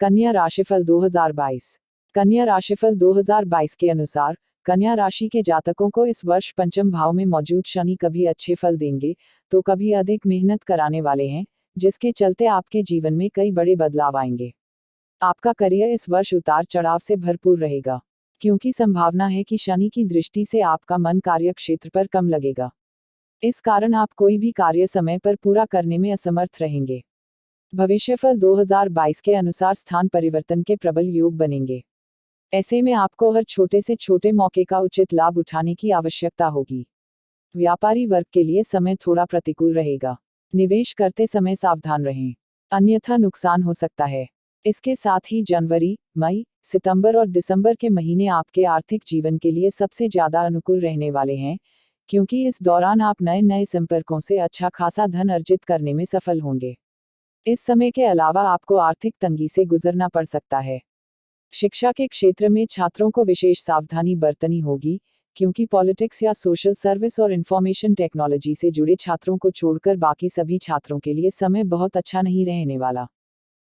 कन्या राशिफल 2022। कन्या राशिफल 2022 के अनुसार कन्या राशि के जातकों को इस वर्ष पंचम भाव में मौजूद शनि कभी अच्छे फल देंगे तो कभी अधिक मेहनत कराने वाले हैं, जिसके चलते आपके जीवन में कई बड़े बदलाव आएंगे। आपका करियर इस वर्ष उतार चढ़ाव से भरपूर रहेगा, क्योंकि संभावना है कि शनि की दृष्टि से आपका मन कार्य क्षेत्र पर कम लगेगा। इस कारण आप कोई भी कार्य समय पर पूरा करने में असमर्थ रहेंगे। भविष्यफल 2022 के अनुसार स्थान परिवर्तन के प्रबल योग बनेंगे। ऐसे में आपको हर छोटे से छोटे मौके का उचित लाभ उठाने की आवश्यकता होगी। व्यापारी वर्ग के लिए समय थोड़ा प्रतिकूल रहेगा। निवेश करते समय सावधान रहें, अन्यथा नुकसान हो सकता है। इसके साथ ही जनवरी, मई, सितंबर और दिसंबर के महीने आपके आर्थिक जीवन के लिए सबसे ज्यादा अनुकूल रहने वाले हैं, क्योंकि इस दौरान आप नए नए संपर्कों से अच्छा खासा धन अर्जित करने में सफल होंगे। इस समय के अलावा आपको आर्थिक तंगी से गुजरना पड़ सकता है। शिक्षा के क्षेत्र में छात्रों को विशेष सावधानी बरतनी होगी, क्योंकि पॉलिटिक्स या सोशल सर्विस और इंफॉर्मेशन टेक्नोलॉजी से जुड़े छात्रों को छोड़कर बाकी सभी छात्रों के लिए समय बहुत अच्छा नहीं रहने वाला।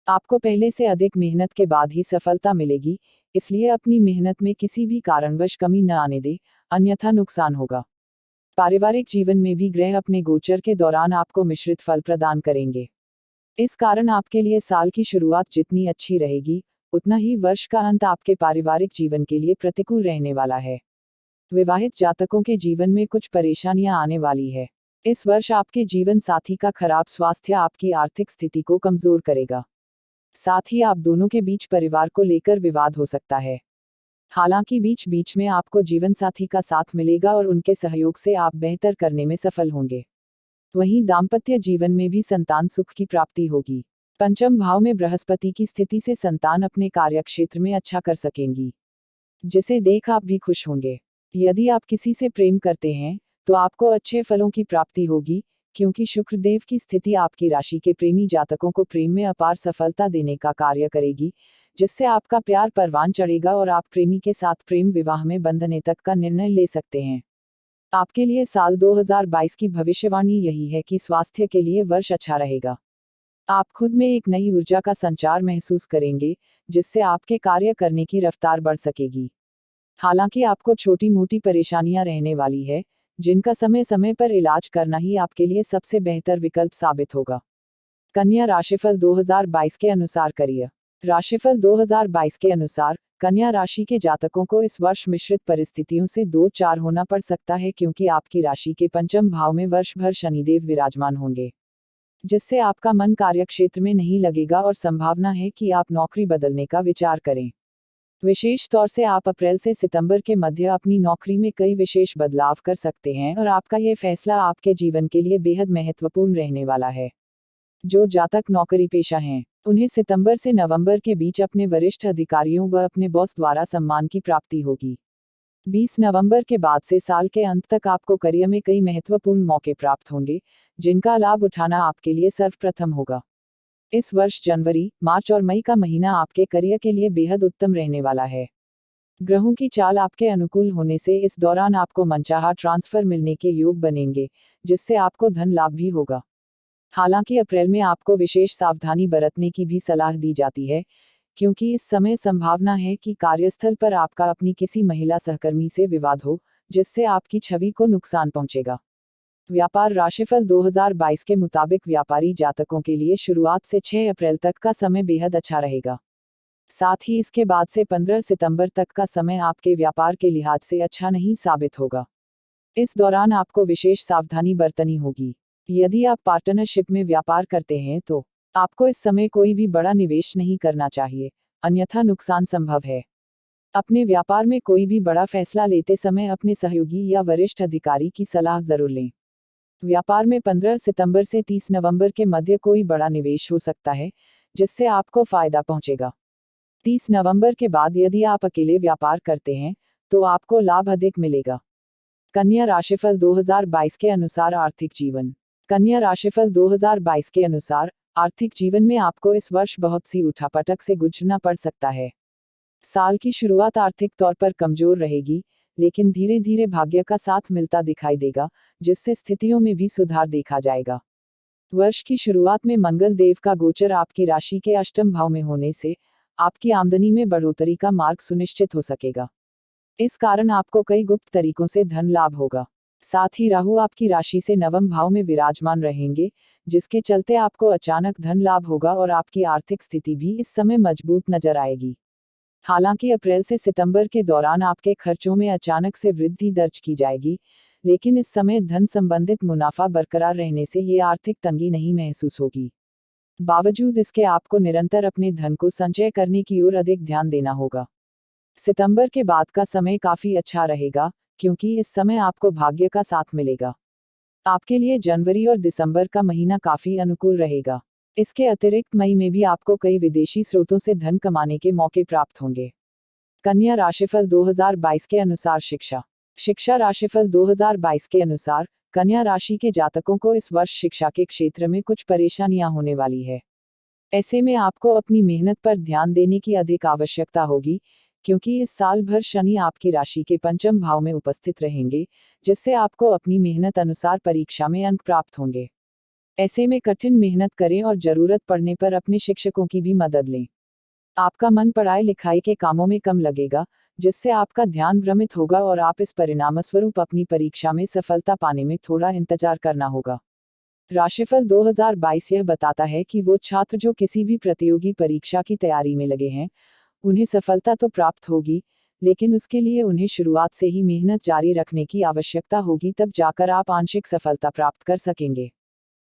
आपको पहले से अधिक मेहनत के बाद ही सफलता मिलेगी, इसलिए अपनी मेहनत में किसी भी कारणवश कमी न आने दे, अन्यथा नुकसान होगा। पारिवारिक जीवन में भी ग्रह अपने गोचर के दौरान आपको मिश्रित फल प्रदान करेंगे। इस कारण आपके लिए साल की शुरुआत जितनी अच्छी रहेगी, उतना ही वर्ष का अंत आपके पारिवारिक जीवन के लिए प्रतिकूल रहने वाला है। विवाहित जातकों के जीवन में कुछ परेशानियां आने वाली है। इस वर्ष आपके जीवन साथी का खराब स्वास्थ्य आपकी आर्थिक स्थिति को कमजोर करेगा। साथ ही आप दोनों के बीच परिवार को लेकर विवाद हो सकता है। हालांकि बीच बीच में आपको जीवन साथी का साथ मिलेगा और उनके सहयोग से आप बेहतर करने में सफल होंगे। वहीं दाम्पत्य जीवन में भी संतान सुख की प्राप्ति होगी। पंचम भाव में बृहस्पति की स्थिति से संतान अपने कार्यक्षेत्र में अच्छा कर सकेंगी, जिसे देख आप भी खुश होंगे। यदि आप किसी से प्रेम करते हैं तो आपको अच्छे फलों की प्राप्ति होगी, क्योंकि शुक्र देव की स्थिति आपकी राशि के प्रेमी जातकों को प्रेम में अपार सफलता देने का कार्य करेगी, जिससे आपका प्यार परवान चढ़ेगा और आप प्रेमी के साथ प्रेम विवाह में बंधने तक का निर्णय ले सकते हैं। आपके लिए साल 2022 की भविष्यवाणी यही है कि स्वास्थ्य के लिए वर्ष अच्छा रहेगा। आप खुद में एक नई ऊर्जा का संचार महसूस करेंगे, जिससे आपके कार्य करने की रफ्तार बढ़ सकेगी। हालांकि आपको छोटी मोटी परेशानियां रहने वाली है, जिनका समय समय पर इलाज करना ही आपके लिए सबसे बेहतर विकल्प साबित होगा। कन्या राशिफल 2022 के अनुसार करियर। राशिफल 2022 के अनुसार कन्या राशि के जातकों को इस वर्ष मिश्रित परिस्थितियों से दो चार होना पड़ सकता है, क्योंकि आपकी राशि के पंचम भाव में वर्ष भर शनिदेव विराजमान होंगे, जिससे आपका मन कार्यक्षेत्र में नहीं लगेगा और संभावना है कि आप नौकरी बदलने का विचार करें। विशेष तौर से आप अप्रैल से सितंबर के मध्य अपनी नौकरी में कई विशेष बदलाव कर सकते हैं और आपका ये फैसला आपके जीवन के लिए बेहद महत्वपूर्ण रहने वाला है। जो जातक नौकरी पेशा हैं, उन्हें सितंबर से नवंबर के बीच अपने वरिष्ठ अधिकारियों व अपने बॉस द्वारा सम्मान की प्राप्ति होगी। 20 नवंबर के बाद से साल के अंत तक आपको करियर में कई महत्वपूर्ण मौके प्राप्त होंगे, जिनका लाभ उठाना आपके लिए सर्वप्रथम होगा। इस वर्ष जनवरी, मार्च और मई का महीना आपके करियर के लिए बेहद उत्तम रहने वाला है। ग्रहों की चाल आपके अनुकूल होने से इस दौरान आपको मनचाहा ट्रांसफर मिलने के योग बनेंगे, जिससे आपको धन लाभ भी होगा। हालांकि अप्रैल में आपको विशेष सावधानी बरतने की भी सलाह दी जाती है, क्योंकि इस समय संभावना है कि कार्यस्थल पर आपका अपनी किसी महिला सहकर्मी से विवाद हो, जिससे आपकी छवि को नुकसान पहुंचेगा। व्यापार राशिफल 2022 के मुताबिक व्यापारी जातकों के लिए शुरुआत से 6 अप्रैल तक का समय बेहद अच्छा रहेगा। साथ ही इसके बाद से 15 सितंबर तक का समय आपके व्यापार के लिहाज से अच्छा नहीं साबित होगा। इस दौरान आपको विशेष सावधानी बरतनी होगी। यदि आप पार्टनरशिप में व्यापार करते हैं तो आपको इस समय कोई भी बड़ा निवेश नहीं करना चाहिए, अन्यथा नुकसान संभव है। अपने व्यापार में कोई भी बड़ा फैसला लेते समय अपने सहयोगी या वरिष्ठ अधिकारी की सलाह जरूर लें। व्यापार में 15 सितंबर से 30 नवंबर के मध्य कोई बड़ा निवेश हो सकता है, जिससे आपको फायदा पहुंचेगा। 30 नवंबर के बाद यदि आप अकेले व्यापार करते हैं तो आपको लाभ अधिक मिलेगा। कन्या राशिफल 2022 के अनुसार आर्थिक जीवन। कन्या राशिफल 2022 के अनुसार आर्थिक जीवन में आपको इस वर्ष बहुत सी उठापटक से गुजरना पड़ सकता है। साल की शुरुआत आर्थिक तौर पर कमजोर रहेगी, लेकिन धीरे धीरे भाग्य का साथ मिलता दिखाई देगा, जिससे स्थितियों में भी सुधार देखा जाएगा। वर्ष की शुरुआत में मंगल देव का गोचर आपकी राशि के अष्टम भाव में होने से आपकी आमदनी में बढ़ोतरी का मार्ग सुनिश्चित हो सकेगा। इस कारण आपको कई गुप्त तरीकों से धन लाभ होगा। साथ ही राहु आपकी राशि से नवम भाव में विराजमान रहेंगे, जिसके चलते आपको अचानक धन लाभ होगा और आपकी आर्थिक स्थिति भी इस समय मजबूत नजर आएगी। हालांकि अप्रैल से सितंबर के दौरान आपके खर्चों में अचानक से वृद्धि दर्ज की जाएगी, लेकिन इस समय धन संबंधित मुनाफा बरकरार रहने से ये आर्थिक तंगी नहीं महसूस होगी। बावजूद इसके आपको निरंतर अपने धन को संचय करने की ओर अधिक ध्यान देना होगा। सितंबर के बाद का समय काफी अच्छा रहेगा, क्योंकि इस समय आपको भाग्य का साथ मिलेगा। आपके लिए जनवरी और दिसंबर का महीना काफी अनुकूल रहेगा। इसके अतिरिक्त मई में भी आपको कई विदेशी स्रोतों से धन कमाने के मौके प्राप्त होंगे। कन्या राशिफल 2022 के अनुसार शिक्षा राशिफल 2022 के अनुसार कन्या राशि के जातकों को इस वर्ष शिक्षा के क्षेत्र में कुछ परेशानियां होने वाली है। ऐसे में आपको अपनी मेहनत पर ध्यान देने की अधिक आवश्यकता होगी, क्योंकि इस साल भर शनि आपकी राशि के पंचम भाव में उपस्थित रहेंगे, जिससे आपको अपनी मेहनत अनुसार परीक्षा में अंक प्राप्त होंगे। ऐसे में कठिन मेहनत करें और जरूरत पड़ने पर अपने शिक्षकों की भी मदद लें। आपका मन पढ़ाई लिखाई के कामों में कम लगेगा, जिससे आपका ध्यान भ्रमित होगा और आप इस परिणामस्वरूप अपनी परीक्षा में सफलता पाने में थोड़ा इंतजार करना होगा। राशिफल 2022 यह बताता है कि वो छात्र जो किसी भी प्रतियोगी परीक्षा की तैयारी में लगे हैं, उन्हें सफलता तो प्राप्त होगी, लेकिन उसके लिए उन्हें शुरुआत से ही मेहनत जारी रखने की आवश्यकता होगी, तब जाकर आप आंशिक सफलता प्राप्त कर सकेंगे।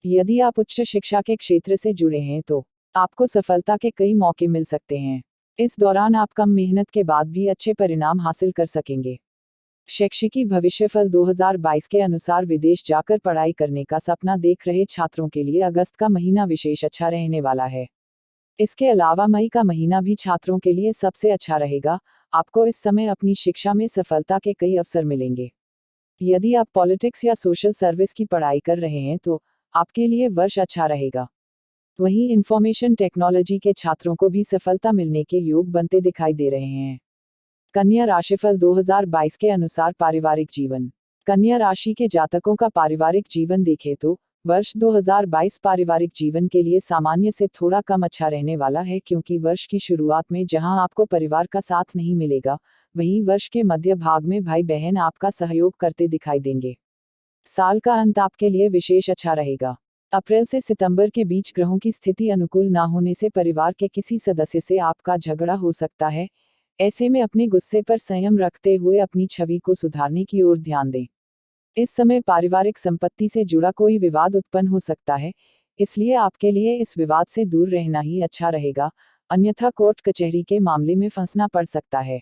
यदि आप उच्च शिक्षा के क्षेत्र से जुड़े हैं तो आपको सफलता के कई मौके मिल सकते हैं। इस दौरान आप कम मेहनत के बाद भी अच्छे परिणाम हासिल कर सकेंगे। शैक्षिकी भविष्यफल 2022 के अनुसार विदेश जाकर पढ़ाई करने का सपना देख रहे छात्रों के लिए अगस्त का महीना विशेष अच्छा रहने वाला है। इसके अलावा मई का महीना भी छात्रों के लिए सबसे अच्छा रहेगा। आपको इस समय अपनी शिक्षा में सफलता के कई अवसर मिलेंगे। यदि आप पॉलिटिक्स या सोशल सर्विस की पढ़ाई कर रहे हैं तो आपके लिए वर्ष अच्छा रहेगा। वहीं इंफॉर्मेशन टेक्नोलॉजी के छात्रों को भी सफलता मिलने के योग बनते दिखाई दे रहे हैं। कन्या राशिफल 2022 के अनुसार पारिवारिक जीवन। कन्या राशि के जातकों का पारिवारिक जीवन देखें तो वर्ष 2022 पारिवारिक जीवन के लिए सामान्य से थोड़ा कम अच्छा रहने वाला है, क्योंकि वर्ष की शुरुआत में जहां आपको परिवार का साथ नहीं मिलेगा, वहीं वर्ष के मध्य भाग में भाई बहन आपका सहयोग करते दिखाई देंगे। साल का अंत आपके लिए विशेष अच्छा रहेगा। अप्रैल से सितंबर के बीच ग्रहों की स्थिति अनुकूल ना होने से परिवार के किसी सदस्य से आपका झगड़ा हो सकता है। ऐसे में अपने गुस्से पर संयम रखते हुए अपनी छवि को सुधारने की ओर ध्यान दें। इस समय पारिवारिक संपत्ति से जुड़ा कोई विवाद उत्पन्न हो सकता है, इसलिए आपके लिए इस विवाद से दूर रहना ही अच्छा रहेगा, अन्यथा कोर्ट कचहरी के मामले में फंसना पड़ सकता है।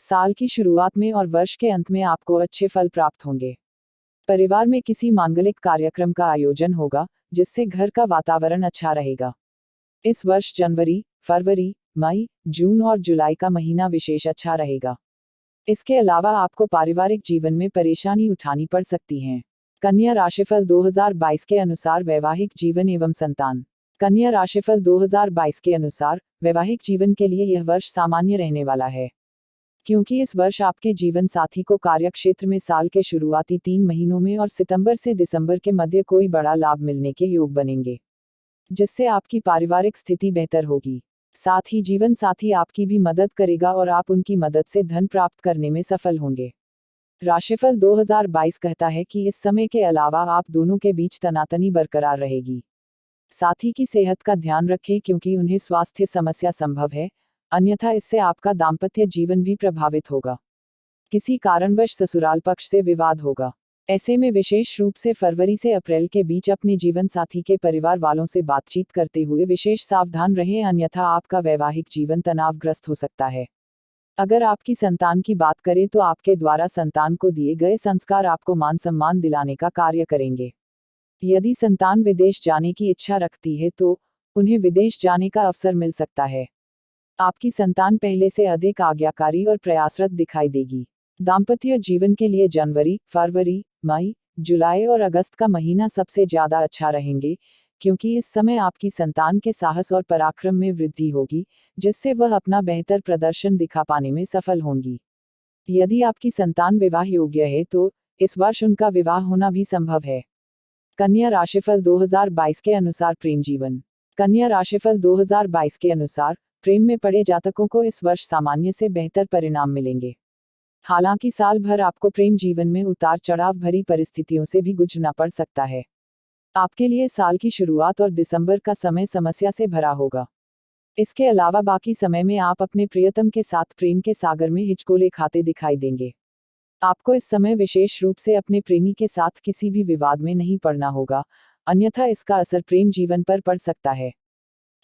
साल की शुरुआत में और वर्ष के अंत में आपको अच्छे फल प्राप्त होंगे। परिवार में किसी मांगलिक कार्यक्रम का आयोजन होगा, जिससे घर का वातावरण अच्छा रहेगा। इस वर्ष जनवरी, फरवरी, मई, जून और जुलाई का महीना विशेष अच्छा रहेगा। इसके अलावा आपको पारिवारिक जीवन में परेशानी उठानी पड़ सकती है। कन्या राशिफल 2022 के अनुसार वैवाहिक जीवन एवं संतान। कन्या राशिफल 2022 के अनुसार वैवाहिक जीवन के लिए यह वर्ष सामान्य रहने वाला है, क्योंकि इस वर्ष आपके जीवन साथी को कार्यक्षेत्र में साल के शुरुआती 3 महीनों में और सितंबर से दिसंबर के मध्य कोई बड़ा लाभ मिलने के योग बनेंगे, जिससे आपकी पारिवारिक स्थिति बेहतर होगी। साथ ही जीवन साथी आपकी भी मदद करेगा और आप उनकी मदद से धन प्राप्त करने में सफल होंगे। राशिफल 2022 कहता है कि इस समय के अलावा आप दोनों के बीच तनातनी बरकरार रहेगी। साथी की सेहत का ध्यान रखें, क्योंकि उन्हें स्वास्थ्य समस्या संभव है, अन्यथा इससे आपका दाम्पत्य जीवन भी प्रभावित होगा। किसी कारणवश ससुराल पक्ष से विवाद होगा। ऐसे में विशेष रूप से फरवरी से अप्रैल के बीच अपने जीवन साथी के परिवार वालों से बातचीत करते हुए विशेष सावधान रहें, अन्यथा आपका वैवाहिक जीवन तनावग्रस्त हो सकता है। अगर आपकी संतान की बात करें तो आपके द्वारा संतान को दिए गए संस्कार आपको मान सम्मान दिलाने का कार्य करेंगे। यदि संतान विदेश जाने की इच्छा रखती है तो उन्हें विदेश जाने का अवसर मिल सकता है। आपकी संतान पहले से अधिक आज्ञाकारी और प्रयासरत दिखाई देगी। दाम्पत्य जीवन के लिए जनवरी, फरवरी, मई, जुलाई और अगस्त का महीना सबसे ज्यादा अच्छा रहेंगे, क्योंकि इस समय आपकी संतान के साहस और पराक्रम में वृद्धि होगी, जिससे वह अपना बेहतर प्रदर्शन दिखा पाने में सफल होंगी। यदि आपकी संतान विवाह योग्य है तो इस वर्ष उनका विवाह होना भी संभव है। कन्या राशिफल 2022 के अनुसार प्रेम जीवन। कन्या राशिफल 2022 के अनुसार प्रेम में पड़े जातकों को इस वर्ष सामान्य से बेहतर परिणाम मिलेंगे। हालांकि साल भर आपको प्रेम जीवन में उतार चढ़ाव भरी परिस्थितियों से भी गुजरना पड़ सकता है। आपके लिए साल की शुरुआत और दिसंबर का समय समस्या से भरा होगा। इसके अलावा बाकी समय में आप अपने प्रियतम के साथ प्रेम के सागर में हिचकोले खाते दिखाई देंगे। आपको इस समय विशेष रूप से अपने प्रेमी के साथ किसी भी विवाद में नहीं पड़ना होगा, अन्यथा इसका असर प्रेम जीवन पर पड़ सकता है।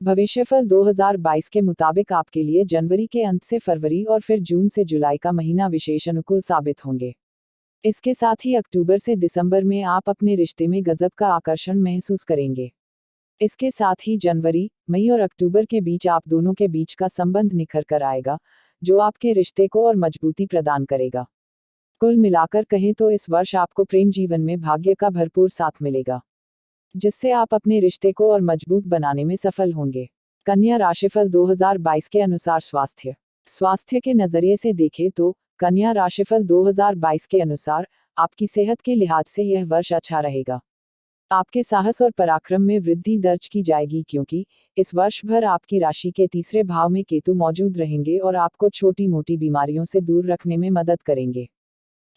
भविष्यफल 2022 के मुताबिक आपके लिए जनवरी के अंत से फरवरी और फिर जून से जुलाई का महीना विशेष अनुकूल साबित होंगे। इसके साथ ही अक्टूबर से दिसंबर में आप अपने रिश्ते में गजब का आकर्षण महसूस करेंगे। इसके साथ ही जनवरी, मई और अक्टूबर के बीच आप दोनों के बीच का संबंध निखर कर आएगा, जो आपके रिश्ते को और मजबूती प्रदान करेगा। कुल मिलाकर कहें तो इस वर्ष आपको प्रेम जीवन में भाग्य का भरपूर साथ मिलेगा, जिससे आप अपने रिश्ते को और मजबूत बनाने में सफल होंगे। कन्या राशिफल 2022 के अनुसार स्वास्थ्य के नजरिए से देखें तो कन्या राशिफल 2022 के अनुसार आपकी सेहत के लिहाज से यह वर्ष अच्छा रहेगा। आपके साहस और पराक्रम में वृद्धि दर्ज की जाएगी, क्योंकि इस वर्ष भर आपकी राशि के तीसरे भाव में केतु मौजूद रहेंगे और आपको छोटी मोटी बीमारियों से दूर रखने में मदद करेंगे।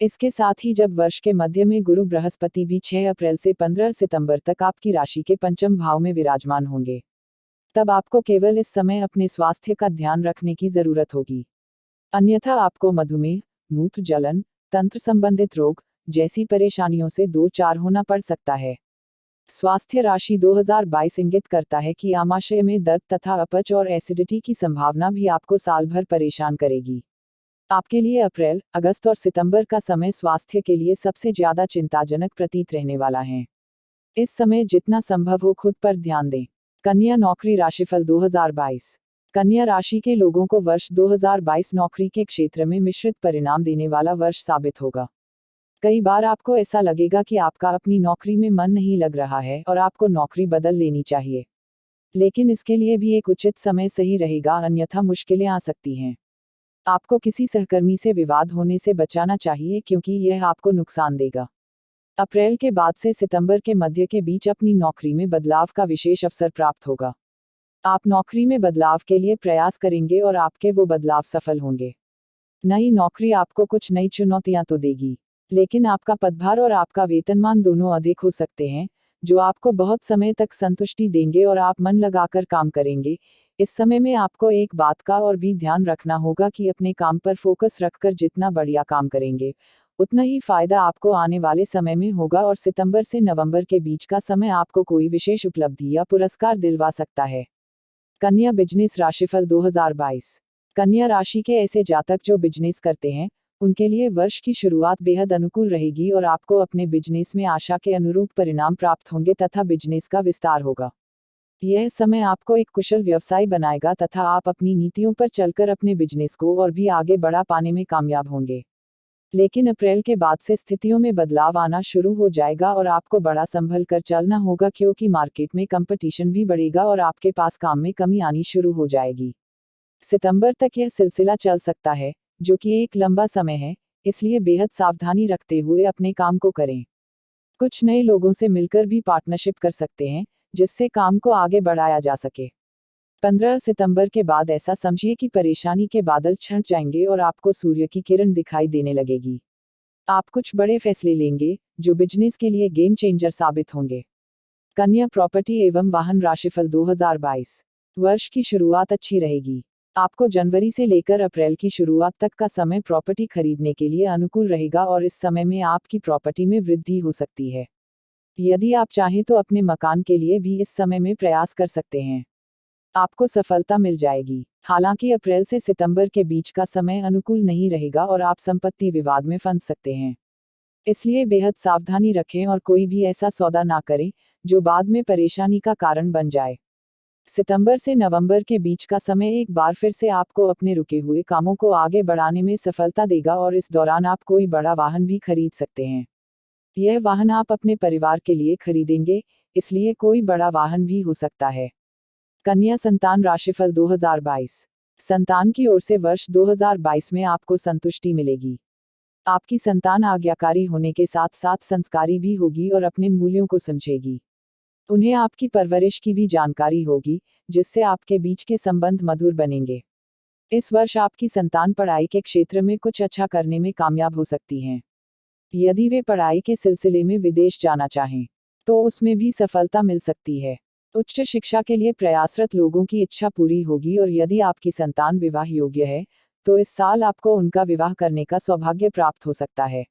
इसके साथ ही जब वर्ष के मध्य में गुरु बृहस्पति भी 6 अप्रैल से 15 सितंबर तक आपकी राशि के पंचम भाव में विराजमान होंगे, तब आपको केवल इस समय अपने स्वास्थ्य का ध्यान रखने की जरूरत होगी। अन्यथा आपको मधुमेह, मूत्र जलन, तंत्र संबंधित रोग जैसी परेशानियों से दो चार होना पड़ सकता है। स्वास्थ्य राशि 2022 इंगित करता है कि आमाशय में दर्द तथा अपच और एसिडिटी की संभावना भी आपको साल भर परेशान करेगी। आपके लिए अप्रैल, अगस्त और सितंबर का समय स्वास्थ्य के लिए सबसे ज्यादा चिंताजनक प्रतीत रहने वाला है। इस समय जितना संभव हो खुद पर ध्यान दें। कन्या नौकरी राशिफल 2022। कन्या राशि के लोगों को वर्ष 2022 नौकरी के क्षेत्र में मिश्रित परिणाम देने वाला वर्ष साबित होगा। कई बार आपको ऐसा लगेगा कि आपका अपनी नौकरी में मन नहीं लग रहा है और आपको नौकरी बदल लेनी चाहिए, लेकिन इसके लिए भी एक उचित समय सही रहेगा, अन्यथा मुश्किलें आ सकती हैं। आपको किसी सहकर्मी से विवाद होने से बचाना चाहिए, क्योंकि यह आपको नुकसान देगा। अप्रैल के बाद से सितंबर के मध्य के बीच अपनी नौकरी में बदलाव का विशेष अवसर प्राप्त होगा। आप नौकरी में बदलाव के लिए प्रयास करेंगे और आपके वो बदलाव सफल होंगे। नई नौकरी आपको कुछ नई चुनौतियां तो देगी, लेकिन आपका पदभार और आपका वेतनमान दोनों अधिक हो सकते हैं, जो आपको बहुत समय तक संतुष्टि देंगे और आप मन लगाकर काम करेंगे। इस समय में आपको एक बात का और भी ध्यान रखना होगा कि अपने काम पर फोकस रखकर जितना बढ़िया काम करेंगे, उतना ही फायदा आपको आने वाले समय में होगा और सितंबर से नवंबर के बीच का समय आपको कोई विशेष उपलब्धि या पुरस्कार दिलवा सकता है। कन्या बिजनेस राशिफल 2022। कन्या राशि के ऐसे जातक जो बिजनेस करते हैं, उनके लिए वर्ष की शुरुआत बेहद अनुकूल रहेगी और आपको अपने बिजनेस में आशा के अनुरूप परिणाम प्राप्त होंगे तथा बिजनेस का विस्तार होगा। यह समय आपको एक कुशल व्यवसाय बनाएगा तथा आप अपनी नीतियों पर चलकर अपने बिजनेस को और भी आगे बढ़ा पाने में कामयाब होंगे। लेकिन अप्रैल के बाद से स्थितियों में बदलाव आना शुरू हो जाएगा और आपको बड़ा संभल कर चलना होगा, क्योंकि मार्केट में कंपटीशन भी बढ़ेगा और आपके पास काम में कमी आनी शुरू हो जाएगी। सितंबर तक यह सिलसिला चल सकता है, जो कि एक लंबा समय है, इसलिए बेहद सावधानी रखते हुए अपने काम को करें। कुछ नए लोगों से मिलकर भी पार्टनरशिप कर सकते हैं, जिससे काम को आगे बढ़ाया जा सके। 15 सितंबर के बाद ऐसा समझिए कि परेशानी के बादल छंट जाएंगे और आपको सूर्य की किरण दिखाई देने लगेगी। आप कुछ बड़े फैसले लेंगे, जो बिजनेस के लिए गेम चेंजर साबित होंगे। कन्या प्रॉपर्टी एवं वाहन राशिफल 2022। वर्ष की शुरुआत अच्छी रहेगी। आपको जनवरी से लेकर अप्रैल की शुरुआत तक का समय प्रॉपर्टी खरीदने के लिए अनुकूल रहेगा और इस समय में आपकी प्रॉपर्टी में वृद्धि हो सकती है। यदि आप चाहें तो अपने मकान के लिए भी इस समय में प्रयास कर सकते हैं। आपको सफलता मिल जाएगी। हालांकि अप्रैल से सितंबर के बीच का समय अनुकूल नहीं रहेगा और आप संपत्ति विवाद में फंस सकते हैं। इसलिए बेहद सावधानी रखें और कोई भी ऐसा सौदा ना करें, जो बाद में परेशानी का कारण बन जाए। सितंबर से नवंबर के बीच का समय एक बार फिर से आपको अपने रुके हुए कामों को आगे बढ़ाने में सफलता देगा और इस दौरान आप कोई बड़ा वाहन भी खरीद सकते हैं। यह वाहन आप अपने परिवार के लिए खरीदेंगे, इसलिए कोई बड़ा वाहन भी हो सकता है। कन्या संतान राशिफल 2022। संतान की ओर से वर्ष 2022 में आपको संतुष्टि मिलेगी। आपकी संतान आज्ञाकारी होने के साथ साथ संस्कारी भी होगी और अपने मूल्यों को समझेगी। उन्हें आपकी परवरिश की भी जानकारी होगी, जिससे आपके बीच के संबंध मधुर बनेंगे। इस वर्ष आपकी संतान पढ़ाई के क्षेत्र में कुछ अच्छा करने में कामयाब हो सकती हैं। यदि वे पढ़ाई के सिलसिले में विदेश जाना चाहें, तो उसमें भी सफलता मिल सकती है। उच्च शिक्षा के लिए प्रयासरत लोगों की इच्छा पूरी होगी, और यदि आपकी संतान विवाह योग्य है, तो इस साल आपको उनका विवाह करने का सौभाग्य प्राप्त हो सकता है।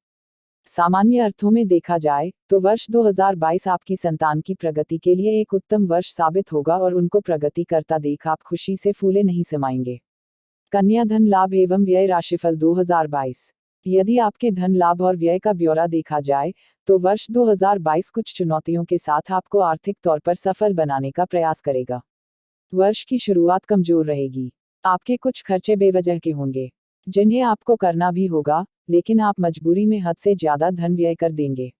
सामान्य अर्थों में देखा जाए, तो वर्ष 2022 आपकी संतान की प्रगति के लिए एक उत्तम वर्ष साबित होगा, और उनको प्रगति करता देख आप खुशी से फूले नहीं समाएंगे। कन्या धन लाभ एवं व्यय राशिफल 2022। यदि आपके धन लाभ और व्यय का ब्यौरा देखा जाए, तो वर्ष 2022 कुछ चुनौतियों के साथ आपको आर्थिक तौर पर सफल बनाने का प्रयास करेगा। वर्ष की शुरुआत कमजोर रहेगी। आपके कुछ खर्चे बेवजह के होंगे, जिन्हें आपको करना भी होगा, लेकिन आप मजबूरी में हद से ज्यादा धन व्यय कर देंगे।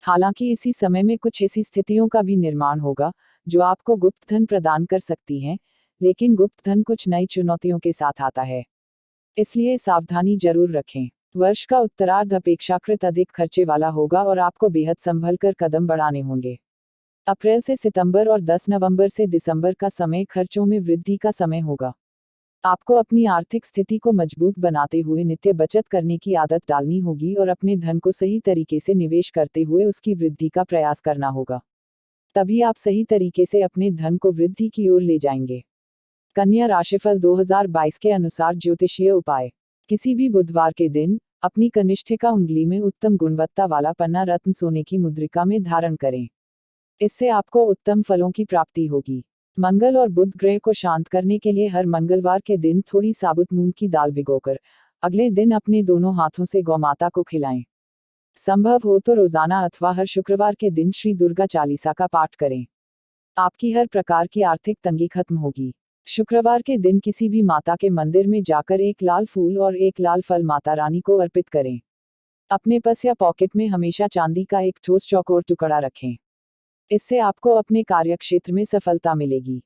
हालांकि इसी समय में कुछ ऐसी स्थितियों का भी निर्माण होगा, जो आपको गुप्त धन प्रदान कर सकती हैं, लेकिन गुप्त धन कुछ नई चुनौतियों के साथ आता है, इसलिए सावधानी जरूर रखें। वर्ष का उत्तरार्ध अपेक्षाकृत अधिक खर्चे वाला होगा, और आपको बेहद संभल कर कदम बढ़ाने होंगे। अप्रैल से सितंबर और 10 नवंबर से दिसंबर का समय खर्चों में वृद्धि का समय होगा। आपको अपनी आर्थिक स्थिति को मजबूत बनाते हुए नित्य बचत करने की आदत डालनी होगी, और अपने धन को सही तरीके से निवेश करते हुए उसकी वृद्धि का प्रयास करना होगा। तभी आप सही तरीके से अपने धन को वृद्धि की ओर ले जाएंगे। कन्या राशिफल 2022 के अनुसार ज्योतिषीय उपाय। किसी भी बुधवार के दिन अपनी कनिष्ठिका उंगली में उत्तम गुणवत्ता वाला पन्ना रत्न सोने की मुद्रिका में धारण करें। इससे आपको उत्तम फलों की प्राप्ति होगी। मंगल और बुध ग्रह को शांत करने के लिए हर मंगलवार के दिन थोड़ी साबुत मूंग की दाल भिगोकर अगले दिन अपने दोनों हाथों से गौमाता को खिलाएं। संभव हो तो रोजाना अथवा हर शुक्रवार के दिन श्री दुर्गा चालीसा का पाठ करें। आपकी हर प्रकार की आर्थिक तंगी खत्म होगी। शुक्रवार के दिन किसी भी माता के मंदिर में जाकर एक लाल फूल और एक लाल फल माता रानी को अर्पित करें। अपने पर्स या पॉकेट में हमेशा चांदी का एक ठोस चौकोर टुकड़ा रखें। इससे आपको अपने कार्यक्षेत्र में सफलता मिलेगी।